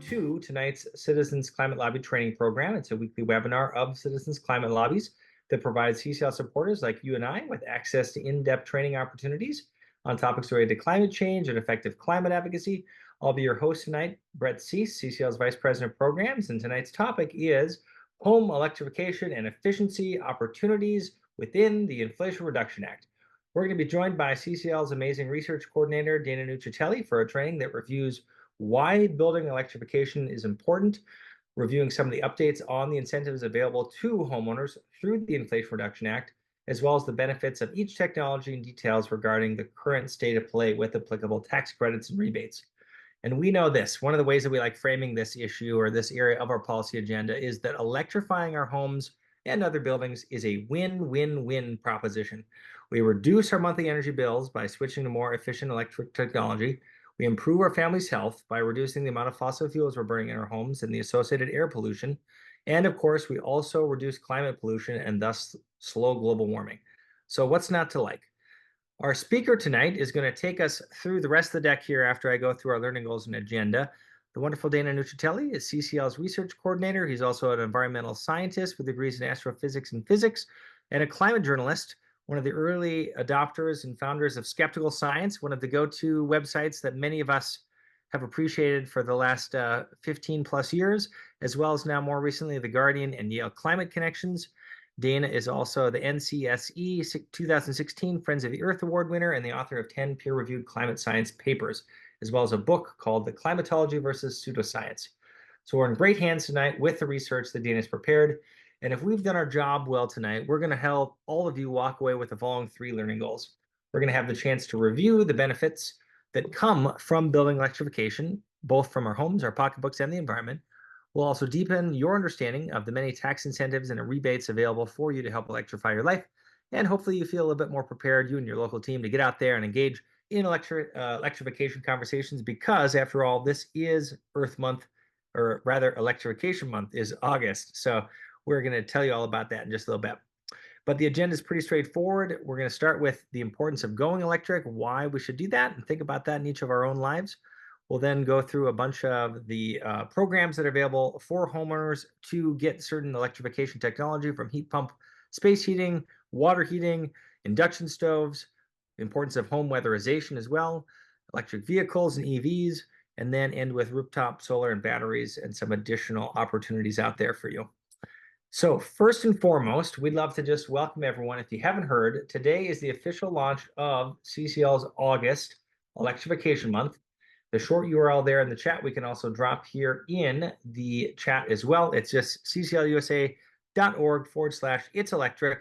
to tonight's Citizens Climate Lobby Training Program. It's a weekly webinar of Citizens Climate Lobbies that provides CCL supporters like you and I with access to in-depth training opportunities on topics related to climate change and effective climate advocacy. I'll be your host tonight, Brett Cease, CCL's Vice President of Programs, and tonight's topic is home electrification and efficiency opportunities within the Inflation Reduction Act. We're going to be joined by CCL's amazing research coordinator, Dana Nuccitelli, for a training that reviews why building electrification is important, reviewing some of the updates on the incentives available to homeowners through the Inflation Reduction Act, as well as the benefits of each technology and details regarding the current state of play with applicable tax credits and rebates. And we know this, one of the ways that we like framing this issue or this area of our policy agenda is that electrifying our homes and other buildings is a win-win-win proposition. We reduce our monthly energy bills by switching to more efficient electric technology. We improve our family's health by reducing the amount of fossil fuels we're burning in our homes and the associated air pollution. And of course, we also reduce climate pollution and thus slow global warming. So what's not to like? Our speaker tonight is going to take us through the rest of the deck here after I go through our learning goals and agenda. The wonderful Dana Nuccitelli is CCL's research coordinator. He's also an environmental scientist with degrees in astrophysics and physics and a climate journalist, one of the early adopters and founders of Skeptical Science, one of the go-to websites that many of us have appreciated for the last 15 plus years, as well as now more recently The Guardian and Yale Climate Connections. Dana is also the NCSE 2016 Friends of the Earth Award winner and the author of 10 peer-reviewed climate science papers, as well as a book called The Climatology versus Pseudoscience. So we're in great hands tonight with the research that Dana's prepared. And if we've done our job well tonight, we're going to help all of you walk away with the following 3 learning goals. We're going to have the chance to review the benefits that come from building electrification, both from our homes, our pocketbooks, and the environment. We'll also deepen your understanding of the many tax incentives and rebates available for you to help electrify your life. And hopefully you feel a little bit more prepared, you and your local team, to get out there and engage in electrification conversations, because after all, this is Earth Month, or rather Electrification Month is August. So we're going to tell you all about that in just a little bit. But the agenda is pretty straightforward. We're going to start with the importance of going electric, why we should do that, and think about that in each of our own lives. We'll then go through a bunch of the programs that are available for homeowners to get certain electrification technology, from heat pump, space heating, water heating, induction stoves, the importance of home weatherization as well, electric vehicles and EVs, and then end with rooftop solar and batteries and some additional opportunities out there for you. So first and foremost, we'd love to just welcome everyone. If you haven't heard, today is the official launch of CCL's August Electrification Month. The short URL there in the chat, we can also drop here in the chat as well. It's just cclusa.org/it's electric.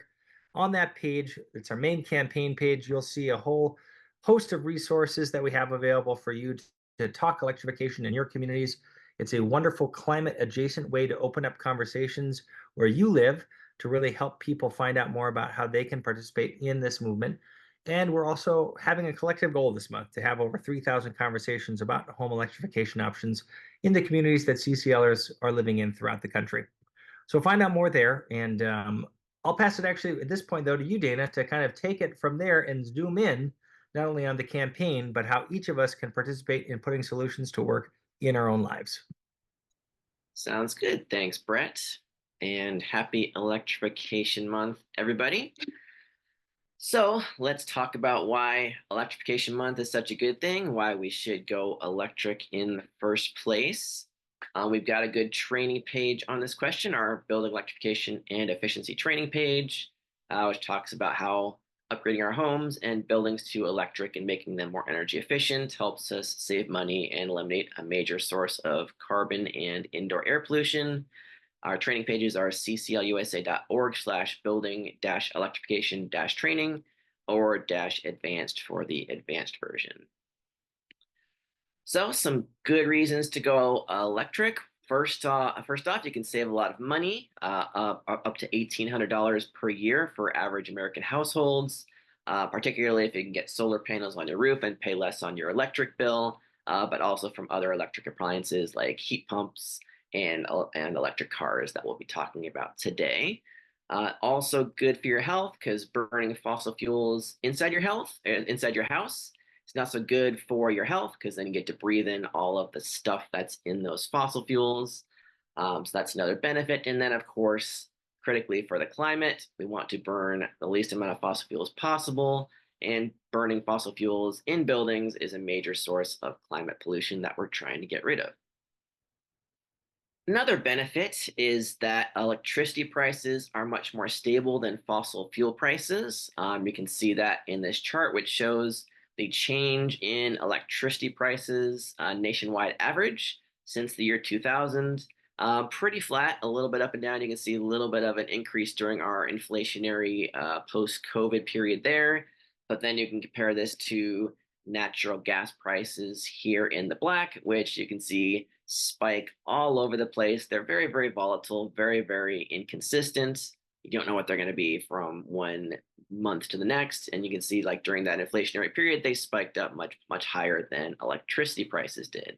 On that page, it's our main campaign page. You'll see a whole host of resources that we have available for you to talk electrification in your communities. It's a wonderful climate adjacent way to open up conversations where you live to really help people find out more about how they can participate in this movement. And we're also having a collective goal this month to have over 3,000 conversations about home electrification options in the communities that CCLers are living in throughout the country. So find out more there. And I'll pass it actually at this point, though, to you, Dana, to kind of take it from there and zoom in not only on the campaign, but how each of us can participate in putting solutions to work in our own lives. Sounds good. Thanks, Brett. And happy Electrification Month, everybody. So let's talk about why Electrification Month is such a good thing, why we should go electric in the first place. We've got a good training page on this question, our Building Electrification and Efficiency training page, which talks about how upgrading our homes and buildings to electric and making them more energy efficient helps us save money and eliminate a major source of carbon and indoor air pollution. Our training pages are cclusa.org/building-electrification-training or -advanced for the advanced version. So some good reasons to go electric. First off, you can save a lot of money, up to $1,800 per year for average American households, particularly if you can get solar panels on your roof and pay less on your electric bill, but also from other electric appliances like heat pumps and electric cars that we'll be talking about today. Also good for your health, because burning fossil fuels inside your house It's not so good for your health because then you get to breathe in all of the stuff that's in those fossil fuels. So that's another benefit. And then, of course, critically for the climate, we want to burn the least amount of fossil fuels possible. And burning fossil fuels in buildings is a major source of climate pollution that we're trying to get rid of. Another benefit is that electricity prices are much more stable than fossil fuel prices. You can see that in this chart, which shows the change in electricity prices nationwide average since the year 2000. Pretty flat, a little bit up and down. You can see a little bit of an increase during our inflationary post-COVID period there. But then you can compare this to natural gas prices here in the black, which you can see spike all over the place. They're very, very volatile, very, very inconsistent. You don't know what they're going to be from one month to the next. And you can see, like, during that inflationary period, they spiked up much, much higher than electricity prices did.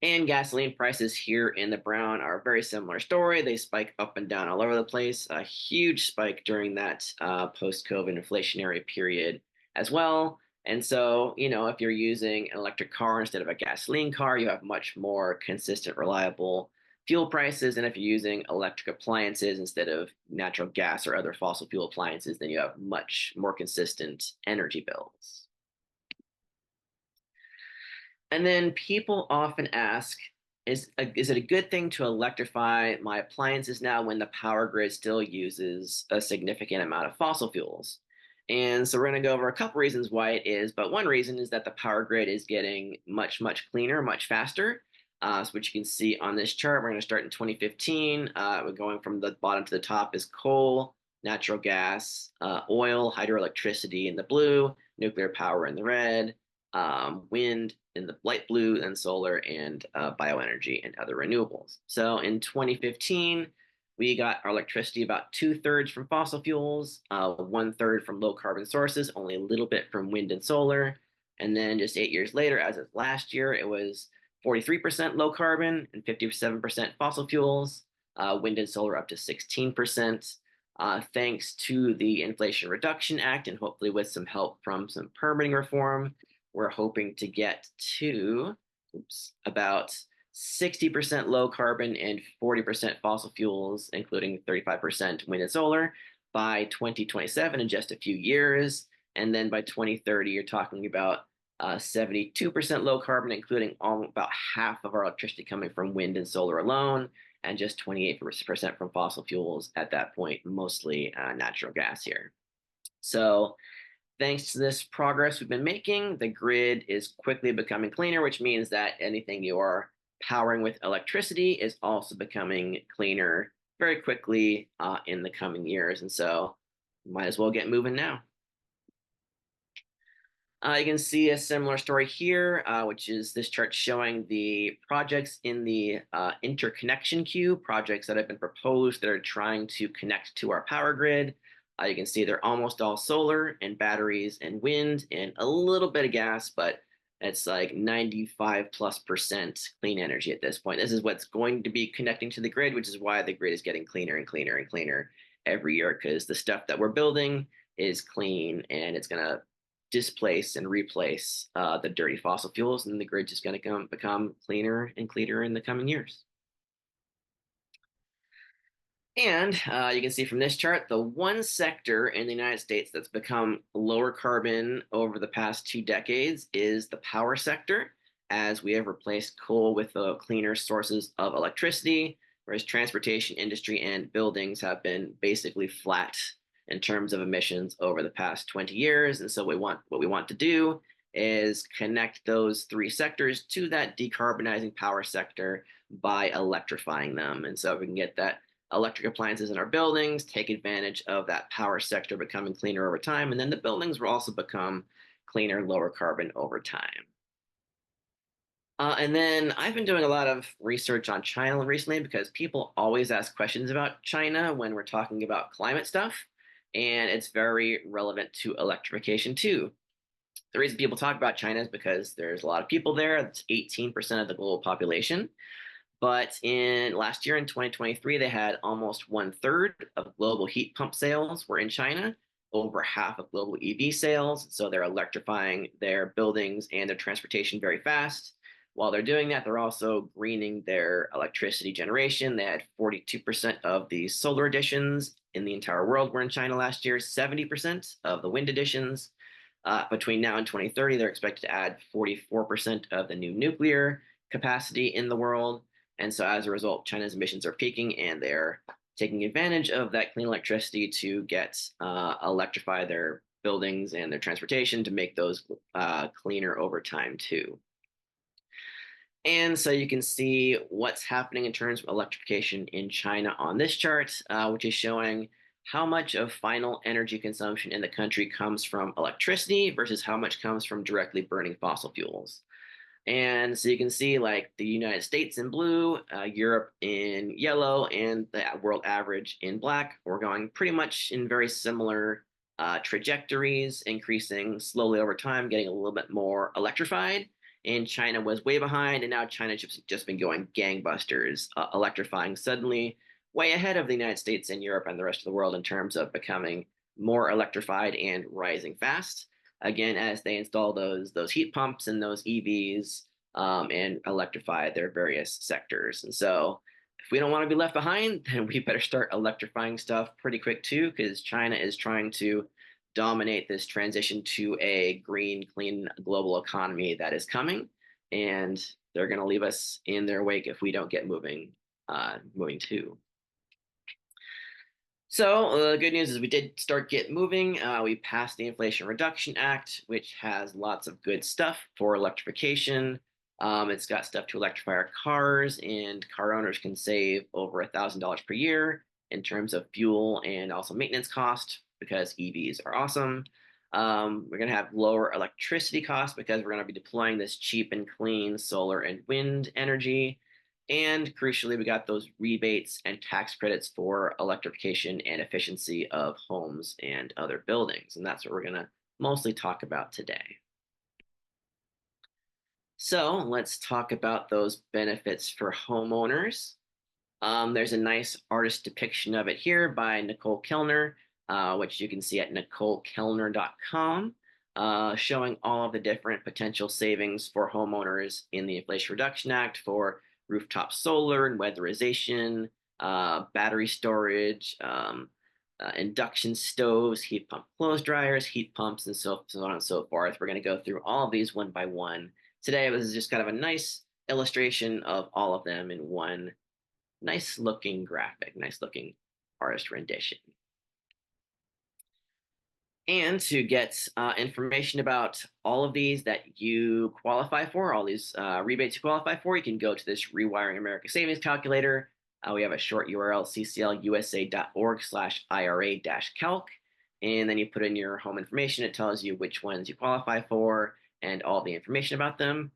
And gasoline prices here in the brown are a very similar story. They spike up and down all over the place. A huge spike during that post-COVID inflationary period as well. And so, if you're using an electric car instead of a gasoline car, you have much more consistent, reliable fuel prices. And if you're using electric appliances instead of natural gas or other fossil fuel appliances, then you have much more consistent energy bills. And then people often ask, is it a good thing to electrify my appliances now when the power grid still uses a significant amount of fossil fuels? And so we're going to go over a couple reasons why it is, but one reason is that the power grid is getting much, much cleaner, much faster. So what you can see on this chart, we're going to start in 2015. We're going from the bottom to the top is coal, natural gas, oil, hydroelectricity in the blue, nuclear power in the red, wind in the light blue, and solar and bioenergy and other renewables. So in 2015, we got our electricity about 2/3 from fossil fuels, 1/3 from low carbon sources, only a little bit from wind and solar. And then just 8 years later, as of last year, it was 43% low carbon and 57% fossil fuels, wind and solar up to 16%. Thanks to the Inflation Reduction Act and hopefully with some help from some permitting reform, we're hoping to get to about 60% low carbon and 40% fossil fuels, including 35% wind and solar by 2027 in just a few years. And then by 2030, you're talking about 72% low carbon, including about half of our electricity coming from wind and solar alone, and just 28% from fossil fuels at that point, mostly natural gas here. So thanks to this progress we've been making, the grid is quickly becoming cleaner, which means that anything you are powering with electricity is also becoming cleaner very quickly in the coming years. And so might as well get moving now. You can see a similar story here, which is this chart showing the projects in the interconnection queue, projects that have been proposed that are trying to connect to our power grid. You can see they're almost all solar and batteries and wind and a little bit of gas, but it's like 95+% clean energy at this point. This is what's going to be connecting to the grid, which is why the grid is getting cleaner and cleaner and cleaner every year, because the stuff that we're building is clean and it's going to displace and replace the dirty fossil fuels, and the grid's just going to become cleaner and cleaner in the coming years. And you can see from this chart, the one sector in the United States that's become lower carbon over the past 2 decades is the power sector, as we have replaced coal with the cleaner sources of electricity, whereas transportation, industry, and buildings have been basically flat in terms of emissions over the past 20 years. And so what we want to do is connect those 3 sectors to that decarbonizing power sector by electrifying them. And so we can get that electric appliances in our buildings, take advantage of that power sector becoming cleaner over time, and then the buildings will also become cleaner, lower carbon over time. And then I've been doing a lot of research on China recently because people always ask questions about China when we're talking about climate stuff, and it's very relevant to electrification too. The reason people talk about China is because there's a lot of people there. It's 18% of the global population. But in last year, in 2023, they had almost 1/3 of global heat pump sales were in China, over half of global EV sales. So they're electrifying their buildings and their transportation very fast. While they're doing that, they're also greening their electricity generation. They had 42% of the solar additions in the entire world were in China last year, 70% of the wind additions. Between now and 2030, they're expected to add 44% of the new nuclear capacity in the world. And so as a result, China's emissions are peaking and they're taking advantage of that clean electricity to get electrify their buildings and their transportation to make those cleaner over time too. And so you can see what's happening in terms of electrification in China on this chart, which is showing how much of final energy consumption in the country comes from electricity versus how much comes from directly burning fossil fuels. And so you can see like the United States in blue, Europe in yellow, and the world average in black. We're going pretty much in very similar trajectories, increasing slowly over time, getting a little bit more electrified. And China was way behind, and now China's just been going gangbusters, electrifying suddenly way ahead of the United States and Europe and the rest of the world in terms of becoming more electrified and rising fast. Again, as they install those heat pumps and those EVs and electrify their various sectors. And so if we don't want to be left behind, then we better start electrifying stuff pretty quick too, because China is trying to dominate this transition to a green, clean global economy that is coming. And they're going to leave us in their wake if we don't get moving too. So the good news is we did start get moving. We passed the Inflation Reduction Act, which has lots of good stuff for electrification. It's got stuff to electrify our cars, and car owners can save over $1,000 per year in terms of fuel and also maintenance cost because EVs are awesome. We're going to have lower electricity costs because we're going to be deploying this cheap and clean solar and wind energy. And crucially, we got those rebates and tax credits for electrification and efficiency of homes and other buildings. And that's what we're going to mostly talk about today. So let's talk about those benefits for homeowners. There's a nice artist depiction of it here by Nicole Kellner, which you can see at nicolekellner.com, showing all of the different potential savings for homeowners in the Inflation Reduction Act for rooftop solar and weatherization, battery storage, induction stoves, heat pump clothes dryers, heat pumps, and so on and so forth. We're going to go through all of these one by one. Today, this is just kind of a nice illustration of all of them in one nice looking graphic, nice looking artist rendition. And to get information about all of these that you qualify for, all these rebates you qualify for, you can go to this Rewiring America Savings Calculator. We have a short URL, cclusa.org/IRA-calc. And then you put in your home information. It tells you which ones you qualify for and all the information about them.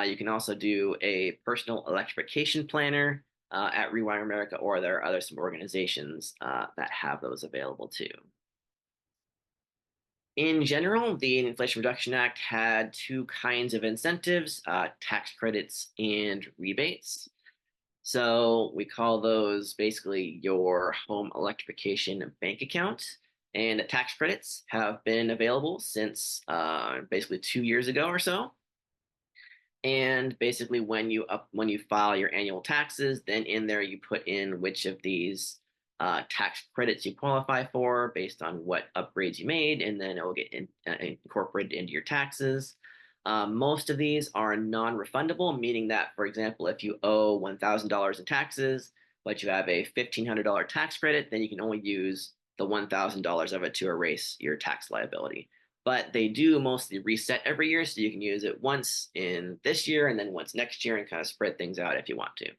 You can also do a personal electrification planner at Rewiring America, or there are some organizations that have those available too. In general, the Inflation Reduction Act had two kinds of incentives, tax credits and rebates. So we call those basically your home electrification bank account. And the tax credits have been available since basically 2 years ago or so. And basically when you file your annual taxes, then in there you put in which of these tax credits you qualify for based on what upgrades you made, and then it will get incorporated into your taxes. Most of these are non-refundable, meaning that, for example, if you owe $1,000 in taxes, but you have a $1,500 tax credit, then you can only use the $1,000 of it to erase your tax liability. But they do mostly reset every year, so you can use it once in this year and then once next year and kind of spread things out if you want to.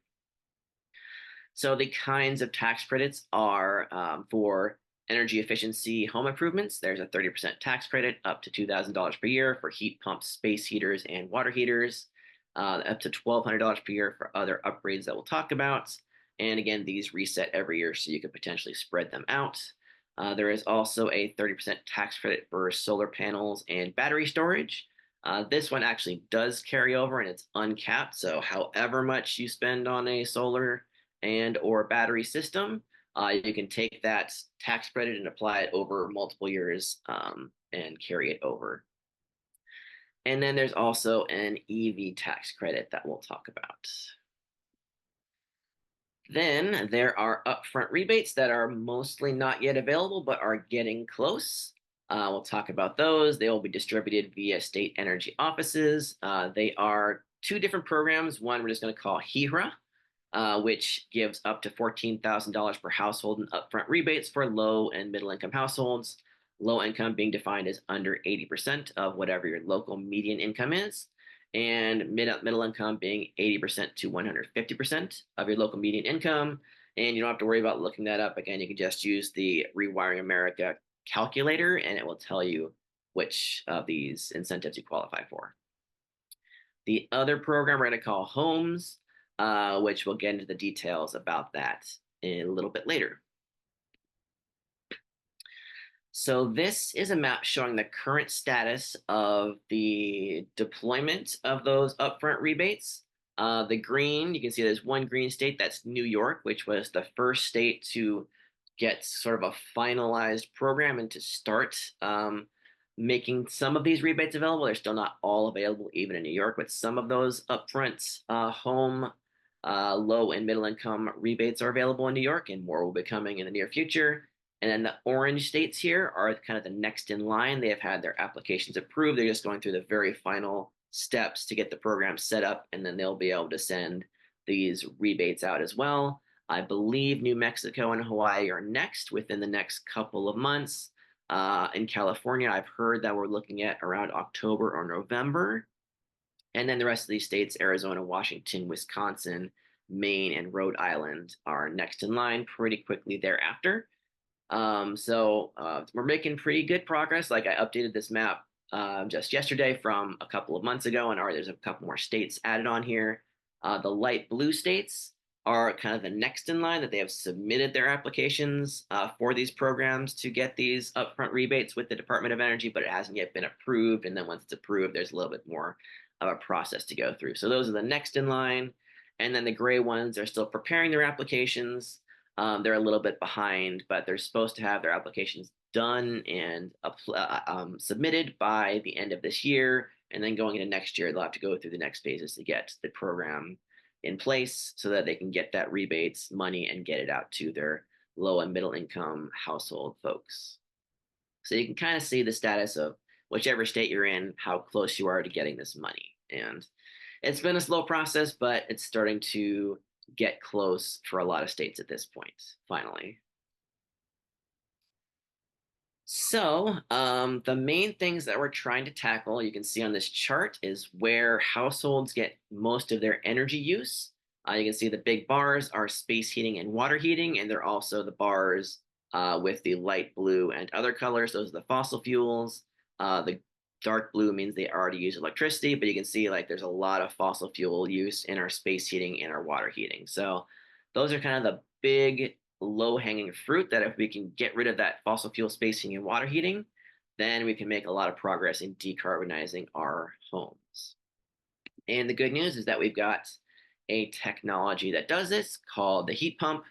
So the kinds of tax credits are for energy efficiency home improvements. There's a 30% tax credit up to $2,000 per year for heat pumps, space heaters, and water heaters, up to $1,200 per year for other upgrades that we'll talk about. And again, these reset every year, so you could potentially spread them out. There is also a 30% tax credit for solar panels and battery storage. This one actually does carry over and it's uncapped. So however much you spend on a solar and or battery system, You can take that tax credit and apply it over multiple years and carry it over. And then there's also an EV tax credit that we'll talk about. Then there are upfront rebates that are mostly not yet available but are getting close. We'll talk about those. They will be distributed via state energy offices. They are two different programs. One we're just going to call HERA, which gives up to $14,000 per household in upfront rebates for low and middle income households. Low income being defined as under 80% of whatever your local median income is, and middle income being 80% to 150% of your local median income. And you don't have to worry about looking that up. Again, you can just use the Rewiring America calculator, and it will tell you which of these incentives you qualify for. The other program we're going to call Homes, which we'll get into the details about that in a little bit later. So this is a map showing the current status of the deployment of those upfront rebates. The green, you can see there's one green state, that's New York, which was the first state to get sort of a finalized program and to start making some of these rebates available. They're still not all available even in New York, but some of those upfront home, low and middle income rebates are available in New York, and more will be coming in the near future. And then the orange states here are kind of the next in line. They have had their applications approved. They're just going through the very final steps to get the program set up, and then they'll be able to send these rebates out as well. I believe New Mexico and Hawaii are next within the next couple of months. In California, I've heard that we're looking at around October or November. And then the rest of these states, Arizona, Washington, Wisconsin, Maine, and Rhode Island are next in line pretty quickly thereafter. So we're making pretty good progress. Like I updated this map just yesterday from a couple of months ago, and there's a couple more states added on here. The light blue states are kind of the next in line that they have submitted their applications for these programs to get these upfront rebates with the Department of Energy, but it hasn't yet been approved. And then once it's approved, there's a little bit more of a process to go through. So those are the next in line. And then the gray ones are still preparing their applications. They're a little bit behind, but they're supposed to have their applications done and submitted by the end of this year. And then going into next year, they'll have to go through the next phases to get the program in place so that they can get that rebates money and get it out to their low and middle income household folks. So you can kind of see the status of whichever state you're in, how close you are to getting this money. And it's been a slow process, but it's starting to get close for a lot of states at this point, finally. So the main things that we're trying to tackle, you can see on this chart, is where households get most of their energy use. You can see the big bars are space heating and water heating, and they're also the bars with the light blue and other colors. Those are the fossil fuels. The dark blue means they already use electricity, but you can see like there's a lot of fossil fuel use in our space heating and our water heating. So those are kind of the big low-hanging fruit that if we can get rid of that fossil fuel space heating and water heating, then we can make a lot of progress in decarbonizing our homes. And the good news is that we've got a technology that does this called the heat pump,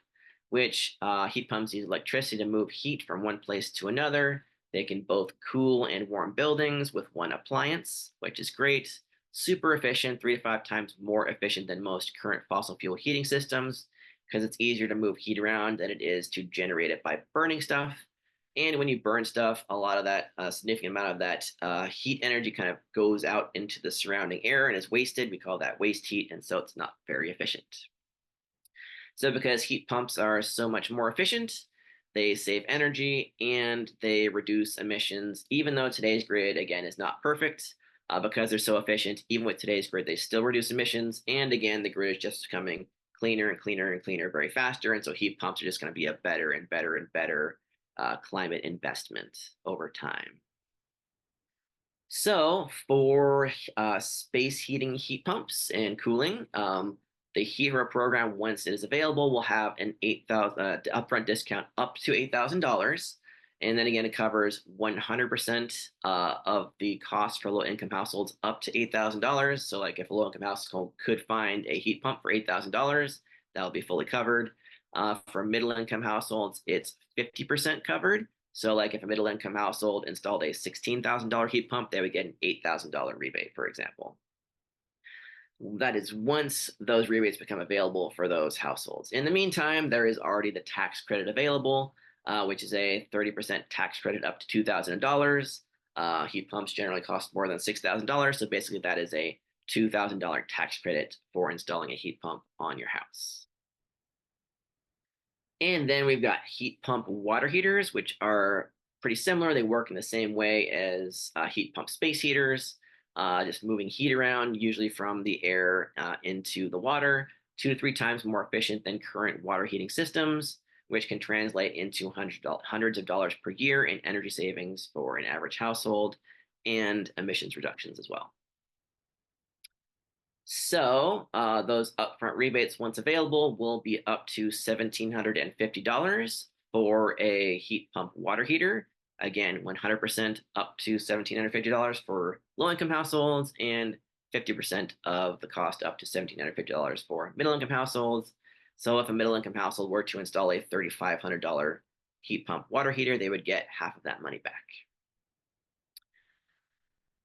which heat pumps use electricity to move heat from one place to another. They can both cool and warm buildings with one appliance, which is great. Super efficient, 3 to 5 times more efficient than most current fossil fuel heating systems, because it's easier to move heat around than it is to generate it by burning stuff. And when you burn stuff, a lot of that, significant amount of that heat energy kind of goes out into the surrounding air and is wasted. We call that waste heat, and so it's not very efficient. So because heat pumps are so much more efficient, they save energy and they reduce emissions, even though today's grid, again, is not perfect. Because they're so efficient, even with today's grid, they still reduce emissions. And again, the grid is just becoming cleaner and cleaner and cleaner very faster. And so heat pumps are just going to be a better and better and better climate investment over time. So for space heating heat pumps and cooling, the HERA program, once it is available, will have an $8,000 upfront discount up to $8,000. And then again, it covers 100% of the cost for low-income households up to $8,000. So like if a low-income household could find a heat pump for $8,000, that'll be fully covered. For middle-income households, it's 50% covered. So like if a middle-income household installed a $16,000 heat pump, they would get an $8,000 rebate, for example. That is once those rebates become available for those households. In the meantime, there is already the tax credit available, which is a 30% tax credit up to $2,000. Heat pumps generally cost more than $6,000. So basically, that is a $2,000 tax credit for installing a heat pump on your house. And then we've got heat pump water heaters, which are pretty similar. They work in the same way as heat pump space heaters, just moving heat around, usually from the air into the water, 2 to 3 times more efficient than current water heating systems, which can translate into hundreds of dollars per year in energy savings for an average household and emissions reductions as well. So those upfront rebates, once available, will be up to $1,750 for a heat pump water heater. Again, 100% up to $1,750 for low-income households and 50% of the cost up to $1,750 for middle-income households. So if a middle-income household were to install a $3,500 heat pump water heater, they would get half of that money back.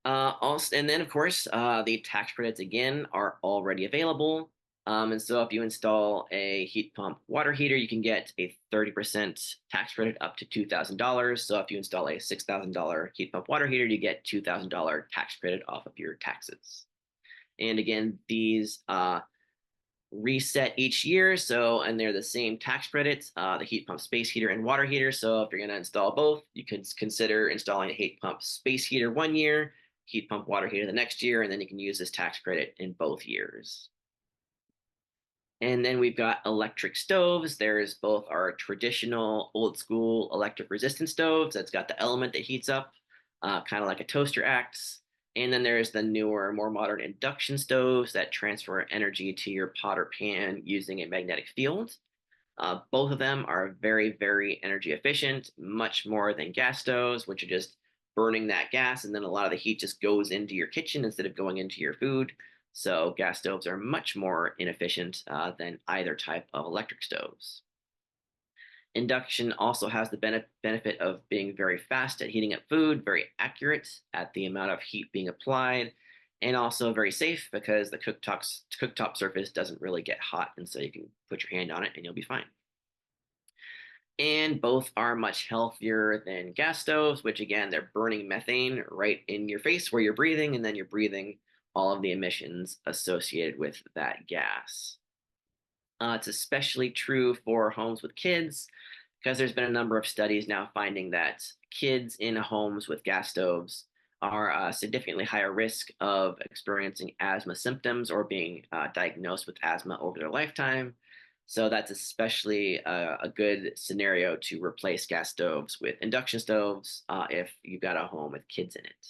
Also, and then of course, the tax credits again are already available. And so if you install a heat pump water heater, you can get a 30% tax credit up to $2,000. So if you install a $6,000 heat pump water heater, you get $2,000 tax credit off of your taxes. And again, these reset each year. So, and they're the same tax credits, the heat pump space heater and water heater. So if you're going to install both, you could consider installing a heat pump space heater 1 year, heat pump water heater the next year, and then you can use this tax credit in both years. And then we've got electric stoves. There's both our traditional old school electric resistant stoves that's got the element that heats up, kind of like a toaster acts. And then there's the newer, more modern induction stoves that transfer energy to your pot or pan using a magnetic field. Both of them are very, very energy efficient, much more than gas stoves, which are just burning that gas, and then a lot of the heat just goes into your kitchen instead of going into your food. So gas stoves are much more inefficient than either type of electric stoves. Induction also has the benefit of being very fast at heating up food, very accurate at the amount of heat being applied, and also very safe because the cooktop surface doesn't really get hot, and so you can put your hand on it and you'll be fine. And both are much healthier than gas stoves, which again, they're burning methane right in your face where you're breathing, and then you're breathing all of the emissions associated with that gas. It's especially true for homes with kids because there's been a number of studies now finding that kids in homes with gas stoves are significantly higher risk of experiencing asthma symptoms or being diagnosed with asthma over their lifetime. So that's especially a good scenario to replace gas stoves with induction stoves if you've got a home with kids in it.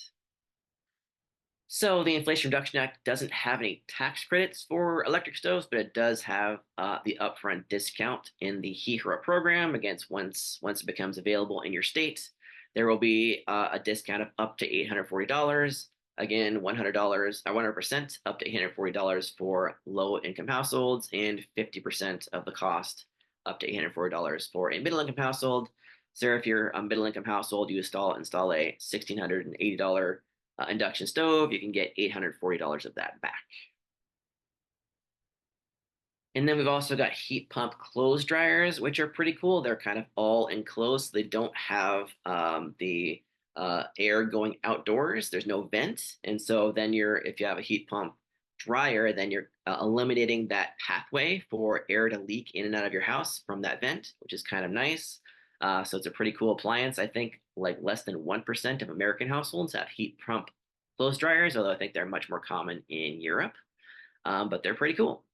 So the Inflation Reduction Act doesn't have any tax credits for electric stoves, but it does have the upfront discount in the HEHRA program. Against once it becomes available in your state, there will be a discount of up to $840. Again, $100, 100% up to $840 for low-income households, and 50% of the cost up to $840 for a middle-income household. So if you're a middle-income household, you install a $1,680 induction stove, you can get $840 of that back. And then we've also got heat pump clothes dryers, which are pretty cool. They're kind of all enclosed. They don't have the air going outdoors. There's no vent. And so then if you have a heat pump dryer, then you're eliminating that pathway for air to leak in and out of your house from that vent, which is kind of nice. So it's a pretty cool appliance. I think like less than 1% of American households have heat pump clothes dryers, although I think they're much more common in Europe. But they're pretty cool.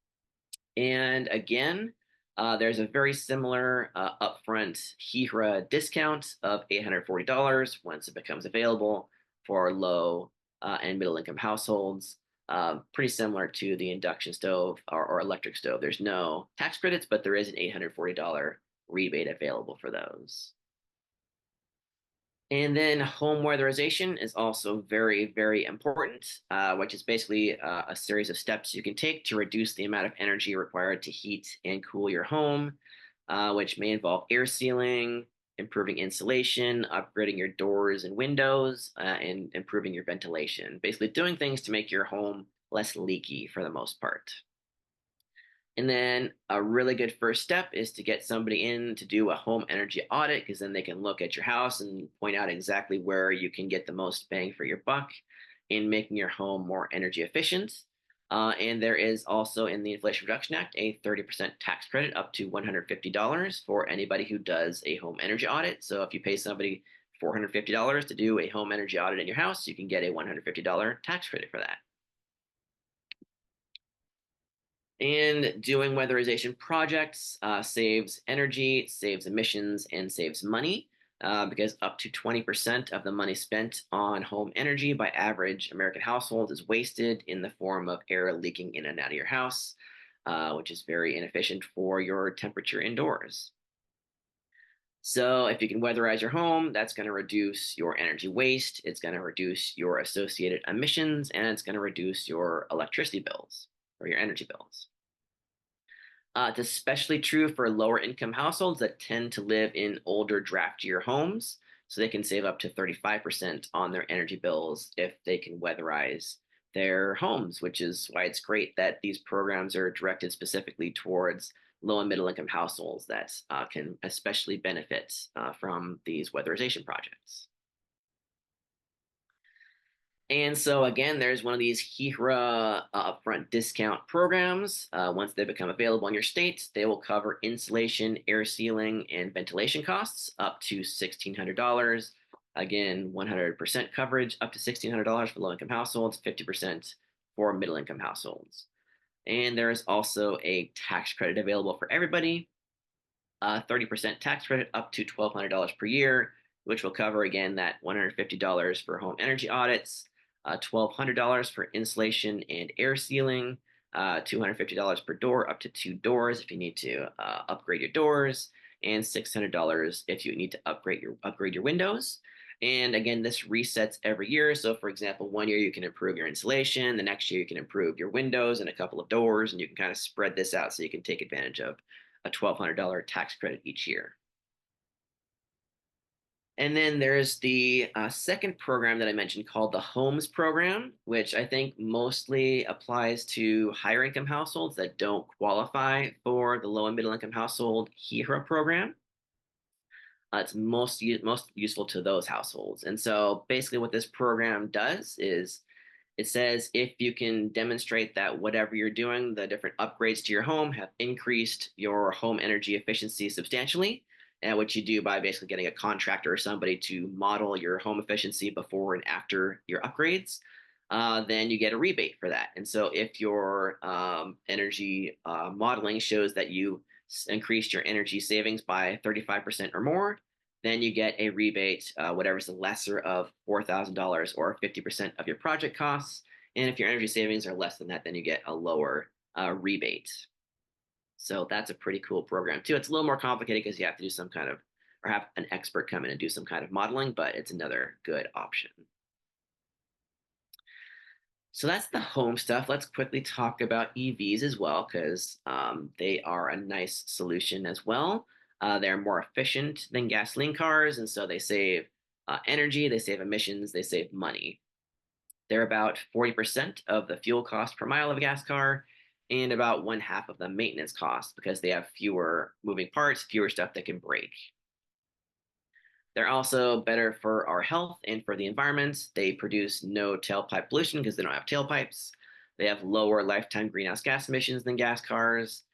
And again, there's a very similar upfront HEHRA discount of $840 once it becomes available for low and middle income households. Pretty similar to the induction stove or electric stove. There's no tax credits, but there is an $840 rebate available for those. And then home weatherization is also very, very important, which is basically a series of steps you can take to reduce the amount of energy required to heat and cool your home. which may involve air sealing, improving insulation, upgrading your doors and windows, and improving your ventilation. Basically, doing things to make your home less leaky for the most part. And then a really good first step is to get somebody in to do a home energy audit because then they can look at your house and point out exactly where you can get the most bang for your buck in making your home more energy efficient. And there is also in the Inflation Reduction Act a 30% tax credit up to $150 for anybody who does a home energy audit. So if you pay somebody $450 to do a home energy audit in your house, you can get a $150 tax credit for that. And doing weatherization projects saves energy, saves emissions, and saves money because up to 20% of the money spent on home energy by average American households is wasted in the form of air leaking in and out of your house, which is very inefficient for your temperature indoors. So if you can weatherize your home, that's going to reduce your energy waste, it's going to reduce your associated emissions, and it's going to reduce your electricity bills or your energy bills. It's especially true for lower income households that tend to live in older, draftier homes. So they can save up to 35% on their energy bills if they can weatherize their homes, which is why it's great that these programs are directed specifically towards low and middle income households that can especially benefit from these weatherization projects. And so again, there's one of these HERA upfront discount programs. Once they become available in your state, they will cover insulation, air sealing, and ventilation costs up to $1,600. Again, 100% coverage up to $1,600 for low-income households, 50% for middle-income households. And there is also a tax credit available for everybody, 30% tax credit up to $1,200 per year, which will cover, again, that $150 for home energy audits, $1,200 for insulation and air sealing, $250 per door up to 2 doors if you need to upgrade your doors, and $600 if you need to upgrade your windows. And again, this resets every year. So for example, one year you can improve your insulation, the next year you can improve your windows and a couple of doors, and you can kind of spread this out so you can take advantage of a $1,200 tax credit each year. And then there's the second program that I mentioned called the Homes Program, which I think mostly applies to higher income households that don't qualify for the low and middle income household HERA program. It's most useful to those households. And so basically what this program does is it says if you can demonstrate that whatever you're doing, the different upgrades to your home have increased your home energy efficiency substantially, and what you do by basically getting a contractor or somebody to model your home efficiency before and after your upgrades, then you get a rebate for that. And so if your energy modeling shows that you increased your energy savings by 35% or more, then you get a rebate, whatever's the lesser of $4,000 or 50% of your project costs. And if your energy savings are less than that, then you get a lower rebate. So that's a pretty cool program too. It's a little more complicated because you have to do some kind of, or have an expert come in and do some kind of modeling, but it's another good option. So that's the home stuff. Let's quickly talk about EVs as well, because they are a nice solution as well. They're more efficient than gasoline cars, and so they save energy, they save emissions, they save money. They're about 40% of the fuel cost per mile of a gas car, and about 1/2 of the maintenance cost because they have fewer moving parts, fewer stuff that can break. They're also better for our health and for the environment. They produce no tailpipe pollution because they don't have tailpipes. They have lower lifetime greenhouse gas emissions than gas cars.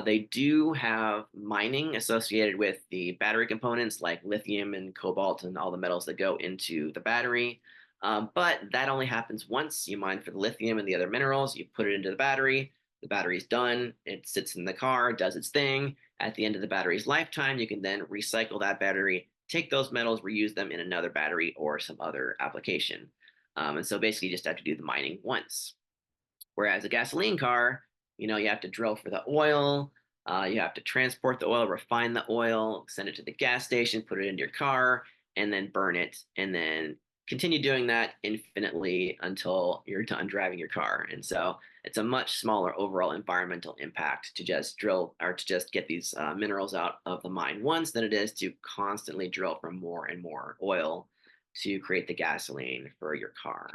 They do have mining associated with the battery components like lithium and cobalt and all the metals that go into the battery. But that only happens once. You mine for the lithium and the other minerals, you put it into the battery's done, it sits in the car, does its thing. At the end of the battery's lifetime, you can then recycle that battery, take those metals, reuse them in another battery or some other application. And so basically you just have to do the mining once. Whereas a gasoline car, you have to drill for the oil, you have to transport the oil, refine the oil, send it to the gas station, put it into your car, and then burn it, and then continue doing that infinitely until you're done driving your car. And so it's a much smaller overall environmental impact to just drill or to just get these minerals out of the mine once than it is to constantly drill for more and more oil to create the gasoline for your car.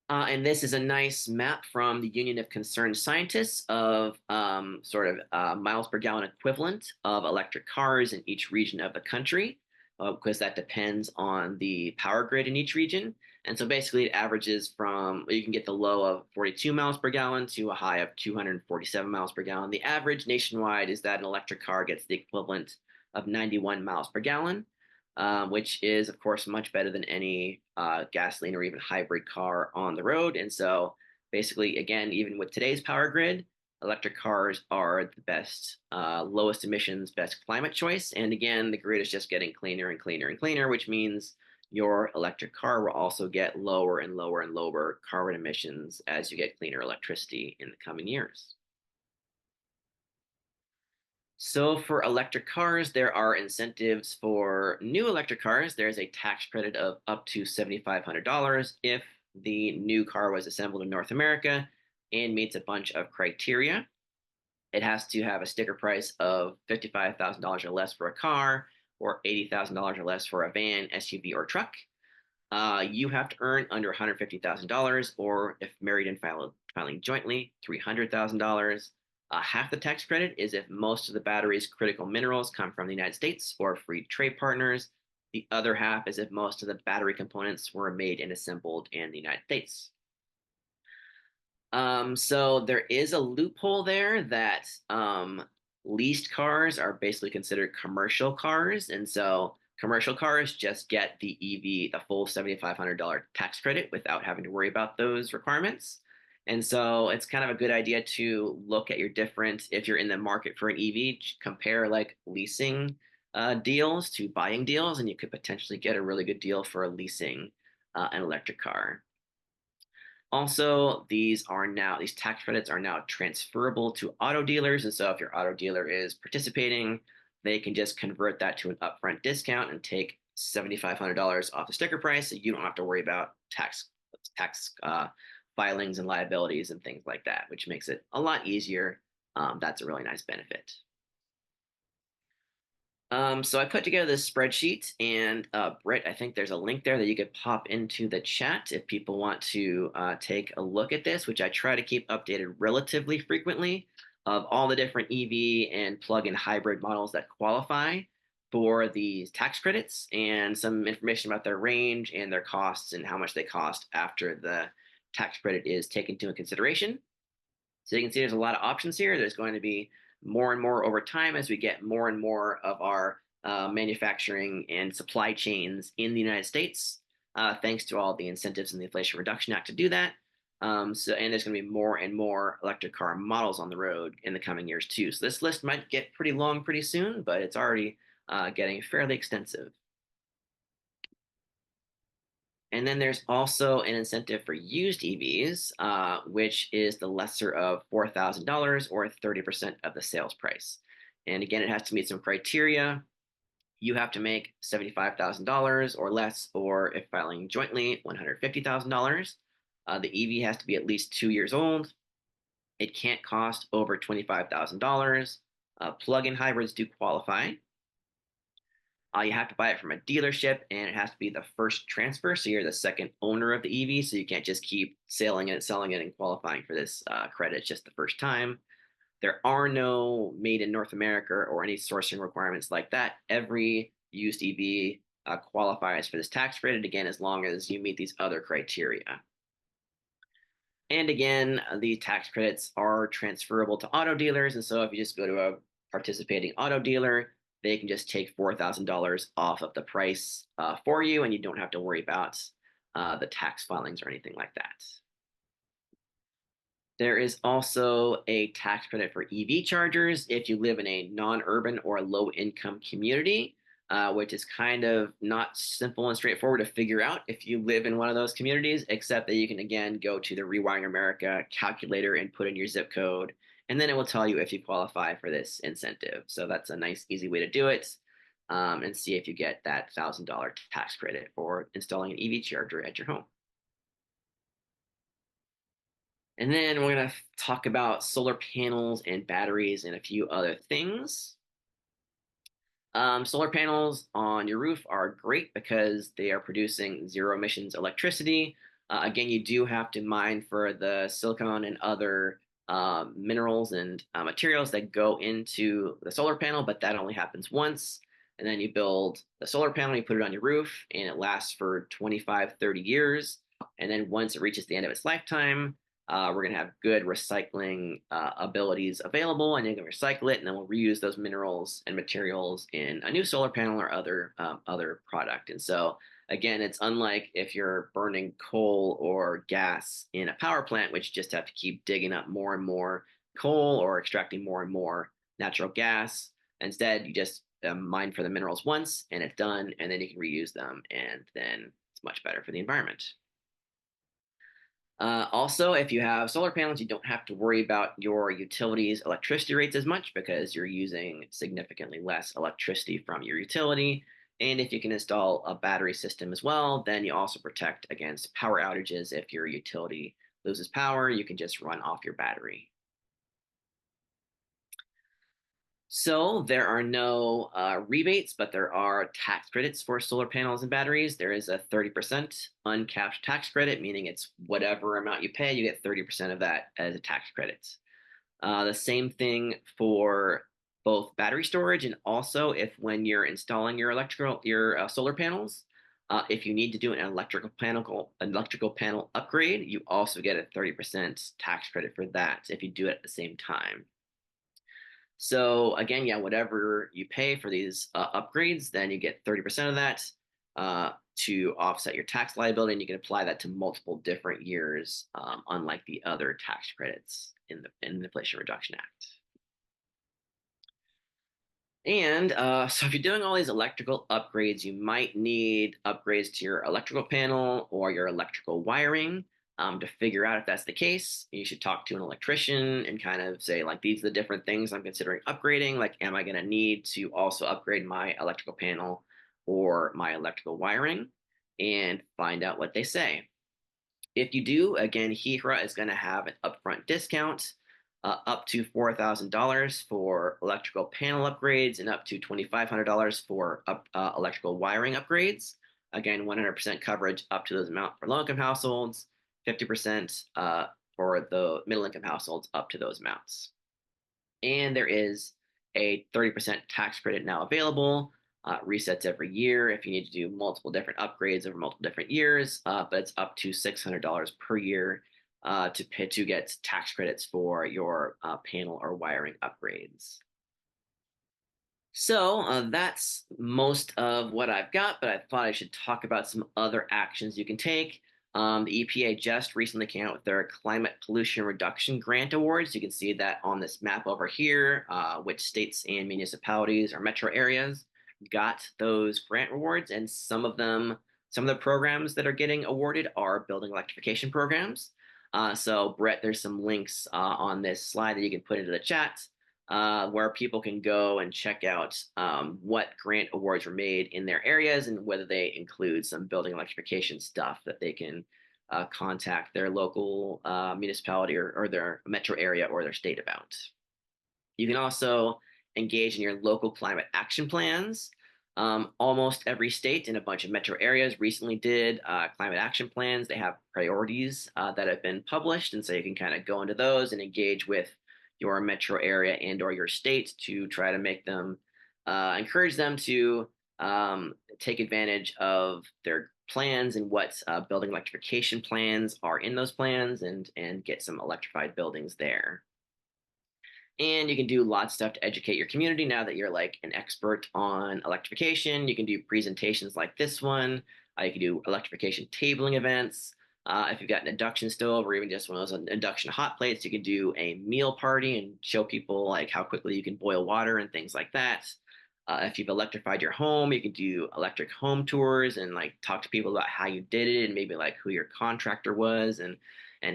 And this is a nice map from the Union of Concerned Scientists of miles per gallon equivalent of electric cars in each region of the country, because that depends on the power grid in each region. And so basically, it averages from you can get the low of 42 miles per gallon to a high of 247 miles per gallon. The average nationwide is that an electric car gets the equivalent of 91 miles per gallon, which is, of course, much better than any gasoline or even hybrid car on the road. And so, basically, again, even with today's power grid, electric cars are the best, lowest emissions, best climate choice. And again, the grid is just getting cleaner and cleaner and cleaner, which means your electric car will also get lower and lower and lower carbon emissions as you get cleaner electricity in the coming years. So for electric cars, there are incentives for new electric cars. There's a tax credit of up to $7,500 if the new car was assembled in North America and meets a bunch of criteria. It has to have a sticker price of $55,000 or less for a car, or $80,000 or less for a van, SUV, or truck. You have to earn under $150,000, or if married and filing jointly, $300,000. Half the tax credit is if most of the battery's critical minerals come from the United States or free trade partners. The other half is if most of the battery components were made and assembled in the United States. So there is a loophole there that leased cars are basically considered commercial cars. And so commercial cars just get the EV, the full $7,500 tax credit without having to worry about those requirements. And so it's kind of a good idea to look at your different, if you're in the market for an EV, compare like leasing deals to buying deals, and you could potentially get a really good deal for leasing an electric car. Also, these tax credits are now transferable to auto dealers. And so if your auto dealer is participating, they can just convert that to an upfront discount and take $7,500 off the sticker price. So you don't have to worry about tax filings and liabilities and things like that, which makes it a lot easier. That's a really nice benefit. So I put together this spreadsheet, and Britt, I think there's a link there that you could pop into the chat if people want to take a look at this, which I try to keep updated relatively frequently of all the different EV and plug-in hybrid models that qualify for these tax credits, and some information about their range and their costs and how much they cost after the tax credit is taken into consideration. So you can see there's a lot of options here. There's going to be more and more over time as we get more and more of our manufacturing and supply chains in the United States, thanks to all the incentives in the Inflation Reduction Act to do that. And there's going to be more and more electric car models on the road in the coming years too. So this list might get pretty long pretty soon, but it's already getting fairly extensive. And then there's also an incentive for used EVs, which is the lesser of $4,000 or 30% of the sales price. And again, it has to meet some criteria. You have to make $75,000 or less, or if filing jointly, $150,000. The EV has to be at least 2 years old. It can't cost over $25,000. Plug-in hybrids do qualify. You have to buy it from a dealership, and it has to be the first transfer. So you're the second owner of the EV. So you can't just keep selling it, and qualifying for this credit. It's just the first time. There are no made in North America or any sourcing requirements like that. Every used EV qualifies for this tax credit, again, as long as you meet these other criteria. And again, the tax credits are transferable to auto dealers. And so if you just go to a participating auto dealer, they can just take $4,000 off of the price for you, and you don't have to worry about the tax filings or anything like that. There is also a tax credit for EV chargers if you live in a non-urban or low-income community, which is kind of not simple and straightforward to figure out if you live in one of those communities, except that you can, again, go to the Rewiring America calculator and put in your zip code, and then it will tell you if you qualify for this incentive. So that's a nice, easy way to do it. and see if you get that $1,000 tax credit for installing an EV charger at your home. And then we're going to talk about solar panels and batteries and a few other things. Solar panels on your roof are great because they are producing zero emissions electricity. Again, you do have to mine for the silicon and other minerals and materials that go into the solar panel, but that only happens once. And then you build the solar panel, you put it on your roof, and it lasts for 25, 30 years. And then once it reaches the end of its lifetime, we're going to have good recycling abilities available, and you can recycle it, and then we'll reuse those minerals and materials in a new solar panel or other product. And so, again, it's unlike if you're burning coal or gas in a power plant, which just have to keep digging up more and more coal or extracting more and more natural gas. Instead, you just mine for the minerals once, and it's done, and then you can reuse them, and then it's much better for the environment. Also, if you have solar panels, you don't have to worry about your utilities' electricity rates as much because you're using significantly less electricity from your utility. And if you can install a battery system as well, then you also protect against power outages. If your utility loses power, you can just run off your battery. So there are no rebates, but there are tax credits for solar panels and batteries. There is a 30% uncapped tax credit, meaning it's whatever amount you pay, you get 30% of that as a tax credit. The same thing for both battery storage and also if when you're installing your solar panels, if you need to do an electrical panel upgrade, you also get a 30% tax credit for that if you do it at the same time. So again, yeah, whatever you pay for these upgrades, then you get 30% of that to offset your tax liability, and you can apply that to multiple different years, unlike the other tax credits in the Inflation Reduction Act. And so if you're doing all these electrical upgrades, you might need upgrades to your electrical panel or your electrical wiring. To figure out if that's the case, you should talk to an electrician and kind of say, like, these are the different things I'm considering upgrading. Like, am I going to need to also upgrade my electrical panel or my electrical wiring? And find out what they say. If you do, again, HEHRA is going to have an upfront discount up to $4,000 for electrical panel upgrades and up to $2,500 for electrical wiring upgrades. Again, 100% coverage up to those amounts for low-income households, 50% for the middle-income households up to those amounts. And there is a 30% tax credit now available. Resets every year if you need to do multiple different upgrades over multiple different years, but it's up to $600 per year to get tax credits for your panel or wiring upgrades. So that's most of what I've got, but I thought I should talk about some other actions you can take. The EPA just recently came out with their Climate Pollution Reduction Grant Awards. You can see that on this map over here, which states and municipalities or metro areas got those grant rewards, and some of the programs that are getting awarded are building electrification programs. So Brett, there's some links on this slide that you can put into the chat where people can go and check out what grant awards were made in their areas and whether they include some building electrification stuff that they can contact their local municipality or their metro area or their state about. You can also engage in your local climate action plans. Almost every state and a bunch of metro areas recently did climate action plans. They have priorities that have been published, and so you can kind of go into those and engage with your metro area and or your state to try to make them encourage them to take advantage of their plans and what building electrification plans are in those plans and get some electrified buildings there. And you can do lots of stuff to educate your community now that you're like an expert on electrification. You can do presentations like this one. You can do electrification tabling events. If you've got an induction stove or even just one of those induction hot plates, you can do a meal party and show people like how quickly you can boil water and things like that. If you've electrified your home, you can do electric home tours and like talk to people about how you did it and maybe like who your contractor was and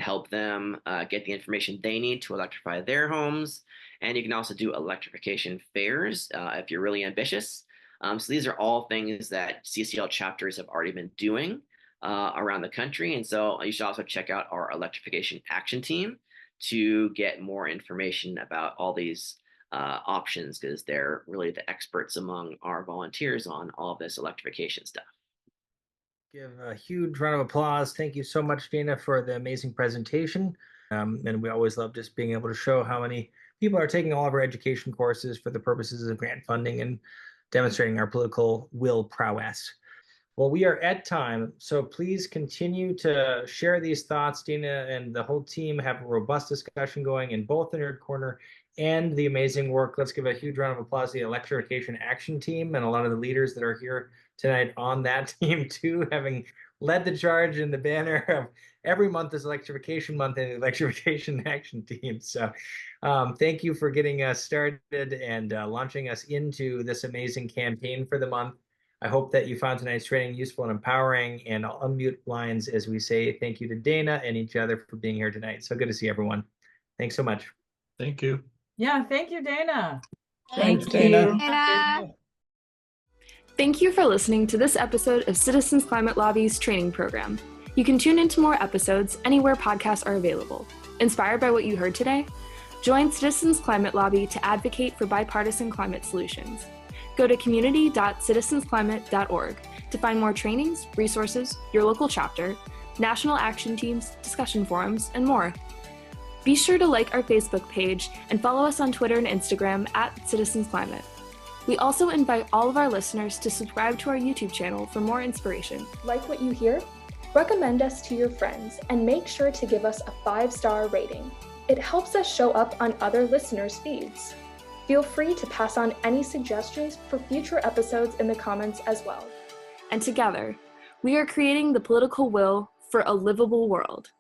help them get the information they need to electrify their homes. And you can also do electrification fairs if you're really ambitious. So these are all things that CCL chapters have already been doing around the country. And so you should also check out our electrification action team to get more information about all these options, because they're really the experts among our volunteers on all of this electrification stuff. Give a huge round of applause. Thank you so much, Dana, for the amazing presentation. And we always love just being able to show how many people are taking all of our education courses for the purposes of grant funding and demonstrating our political will prowess. Well, we are at time, so please continue to share these thoughts. Dina and the whole team have a robust discussion going in both the Nerd Corner and the amazing work. Let's give a huge round of applause to the Electrification Action Team and a lot of the leaders that are here tonight on that team too, having led the charge in the banner of every month is Electrification Month and the Electrification Action Team. So thank you for getting us started and launching us into this amazing campaign for the month. I hope that you found tonight's training useful and empowering, and I'll unmute lines as we say thank you to Dana and each other for being here tonight. So good to see everyone. Thanks so much. Thank you. Yeah, thank you, Dana. Thanks, Thank you. Dana. Thank you for listening to this episode of Citizens Climate Lobby's training program. You can tune into more episodes anywhere podcasts are available. Inspired by what you heard today? Join Citizens Climate Lobby to advocate for bipartisan climate solutions. Go to community.citizensclimate.org to find more trainings, resources, your local chapter, national action teams, discussion forums, and more. Be sure to like our Facebook page and follow us on Twitter and Instagram @CitizensClimate. We also invite all of our listeners to subscribe to our YouTube channel for more inspiration. Like what you hear? Recommend us to your friends and make sure to give us a 5-star rating. It helps us show up on other listeners' feeds. Feel free to pass on any suggestions for future episodes in the comments as well. And together, we are creating the political will for a livable world.